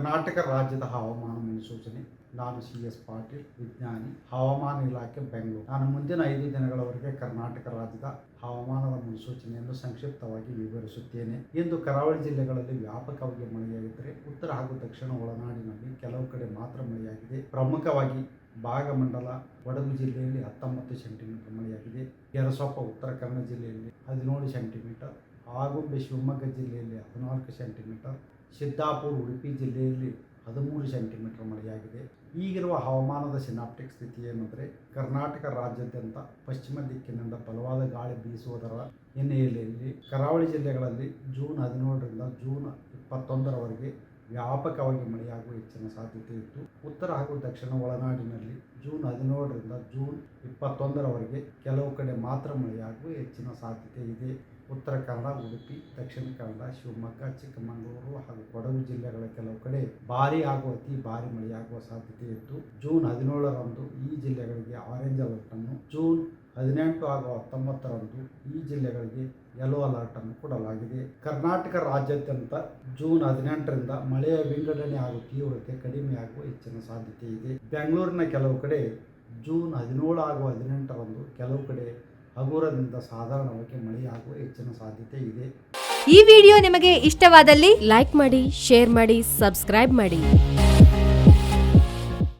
ಕರ್ನಾಟಕ ರಾಜ್ಯದ ಹವಾಮಾನ ಮುನ್ಸೂಚನೆ. ನಾನು CS ಪಾಟೀಲ್, ವಿಜ್ಞಾನಿ, ಹವಾಮಾನ ಇಲಾಖೆ, ಬೆಂಗಳೂರು. ನಾನು ಮುಂದಿನ 5 ದಿನಗಳವರೆಗೆ ಕರ್ನಾಟಕ ರಾಜ್ಯದ ಹವಾಮಾನದ ಮುನ್ಸೂಚನೆಯನ್ನು ಸಂಕ್ಷಿಪ್ತವಾಗಿ ವಿವರಿಸುತ್ತೇನೆ. ಇಂದು ಕರಾವಳಿ ಜಿಲ್ಲೆಗಳಲ್ಲಿ ವ್ಯಾಪಕವಾಗಿ ಮಳೆಯಾಗಿದ್ದರೆ ಉತ್ತರ ಹಾಗೂ ದಕ್ಷಿಣ ಒಳನಾಡಿನಲ್ಲಿ ಕೆಲವು ಕಡೆ ಮಾತ್ರ ಮಳೆಯಾಗಿದೆ. ಪ್ರಮುಖವಾಗಿ ಭಾಗಮಂಡಲ ಕೊಡಗು ಜಿಲ್ಲೆಯಲ್ಲಿ 19 ಸೆಂಟಿಮೀಟರ್ ಮಳೆಯಾಗಿದೆ. ಯರಸೊಪ್ಪ ಉತ್ತರ ಕನ್ನಡ ಜಿಲ್ಲೆಯಲ್ಲಿ 17 ಸೆಂಟಿಮೀಟರ್, ಆಗುಂಬೆ ಶಿವಮೊಗ್ಗ ಜಿಲ್ಲೆಯಲ್ಲಿ 14 ಸೆಂಟಿಮೀಟರ್, ಸಿದ್ದಾಪುರ ಉಡುಪಿ ಜಿಲ್ಲೆಯಲ್ಲಿ 13 ಸೆಂಟಿಮೀಟರ್ ಮಳೆಯಾಗಿದೆ. ಈಗಿರುವ ಹವಾಮಾನದ ಸಿನಾಪ್ಟಿಕ್ ಸ್ಥಿತಿ ಏನೆಂದರೆ, ಕರ್ನಾಟಕ ರಾಜ್ಯಾದ್ಯಂತ ಪಶ್ಚಿಮ ದಿಕ್ಕಿನಿಂದ ಬಲವಾದ ಗಾಳಿ ಬೀಸುವುದರ ಹಿನ್ನೆಲೆಯಲ್ಲಿ ಕರಾವಳಿ ಜಿಲ್ಲೆಗಳಲ್ಲಿ ಜೂನ್ 17ರಿಂದ ಜೂನ್ 21ರವರೆಗೆ ವ್ಯಾಪಕವಾಗಿ ಮಳೆಯಾಗುವ ಹೆಚ್ಚಿನ ಸಾಧ್ಯತೆ ಇದ್ದು, ಉತ್ತರ ಹಾಗೂ ದಕ್ಷಿಣ ಒಳನಾಡಿನಲ್ಲಿ ಜೂನ್ 17ರಿಂದ ಜೂನ್ 21ರವರೆಗೆ ಕೆಲವು ಕಡೆ ಮಾತ್ರ ಮಳೆಯಾಗುವ ಹೆಚ್ಚಿನ ಸಾಧ್ಯತೆ ಇದೆ. ಉತ್ತರ ಕನ್ನಡ, ಉಡುಪಿ, ದಕ್ಷಿಣ ಕನ್ನಡ, ಶಿವಮೊಗ್ಗ, ಚಿಕ್ಕಮಗಳೂರು ಹಾಗೂ ಕೊಡಗು ಜಿಲ್ಲೆಗಳ ಕೆಲವು ಕಡೆ ಭಾರೀ ಹಾಗೂ ಅತಿ ಭಾರೀ ಮಳೆಯಾಗುವ ಸಾಧ್ಯತೆ ಇದ್ದು, ಜೂನ್ 17ರಂದು ಈ ಜಿಲ್ಲೆಗಳಿಗೆ ಆರೆಂಜ್ ಅಲರ್ಟ್ ಅನ್ನು, ಜೂನ್ 18 ಹಾಗೂ 19ರಂದು ಈ ಜಿಲ್ಲೆಗಳಿಗೆ ಯೆಲ್ಲೋ ಅಲರ್ಟ್ ಅನ್ನು ಕೊಡಲಾಗಿದೆ. ಕರ್ನಾಟಕ ರಾಜ್ಯಾದ್ಯಂತ ಜೂನ್ 18ರಿಂದ ಮಳೆಯ ವಿಂಗಡಣೆ ಹಾಗೂ ತೀವ್ರತೆ ಕಡಿಮೆಯಾಗುವ ಹೆಚ್ಚಿನ ಸಾಧ್ಯತೆ ಇದೆ. ಬೆಂಗಳೂರಿನ ಕೆಲವು ಕಡೆ ಜೂನ್ 17 ಹಾಗೂ 18ರಂದು ಕೆಲವು ಕಡೆ ಹಗುರದಿಂದ ಸಾಧಾರಣವಾಗಿ ಮಳೆಯಾಗುವ ಹೆಚ್ಚಿನ ಸಾಧ್ಯತೆ ಇದೆ. ಈ ವಿಡಿಯೋ ನಿಮಗೆ ಇಷ್ಟವಾದಲ್ಲಿ ಲೈಕ್ ಮಾಡಿ, ಶೇರ್ ಮಾಡಿ, ಸಬ್ಸ್ಕ್ರೈಬ್ ಮಾಡಿ.